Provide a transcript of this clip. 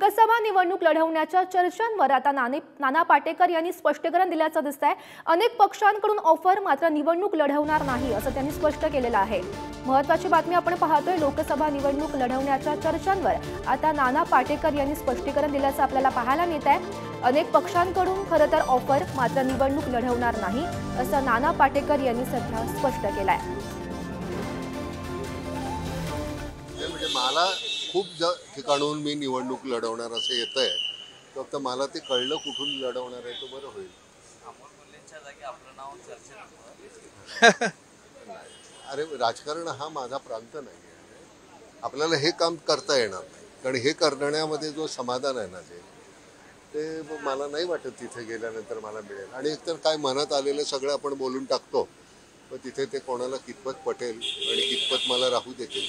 लोकसभा निवडणूक लढवण्याच्या चर्चांवर आता नाना पाटेकर यांनी स्पष्टीकरण दिल्याचं दिसतंय। अनेक पक्षांकडून ऑफर, मात्र निवडणूक लढवणार नाही असं त्यांनी स्पष्ट केलेलं आहे। महत्त्वाची बातमी आपण पाहतोय, लोकसभा निवडणूक लढवण्याच्या चर्चांवर आता नाना पाटेकर यांनी स्पष्टीकरण दिल्याचं आपल्याला पाहायला मिळतंय। अनेक पक्षांकडून खरं तर ऑफर, मात्र निवडणूक लढवणार नाही असं नाना पाटेकर यांनी सध्या स्पष्ट केलंय। म्हणजे मला खूप ठिकाणून मी निवडणूक लढवणार असं येतंय, फक्त मला ते कळलं कुठून लढवणार आहे तो बरं होईल। अरे राजकारण हा माझा प्रांत नाही आहे, आपल्याला हे काम करता येणार नाही, कारण हे करण्यामध्ये जो समाधान आहे ना ते मला नाही वाटत तिथे गेल्यानंतर मला मिळेल। आणि एकतर काय मनात आलेलं सगळं आपण बोलून टाकतो, पण तिथे ते कोणाला कितपत पटेल आणि कितपत मला राहू देतील।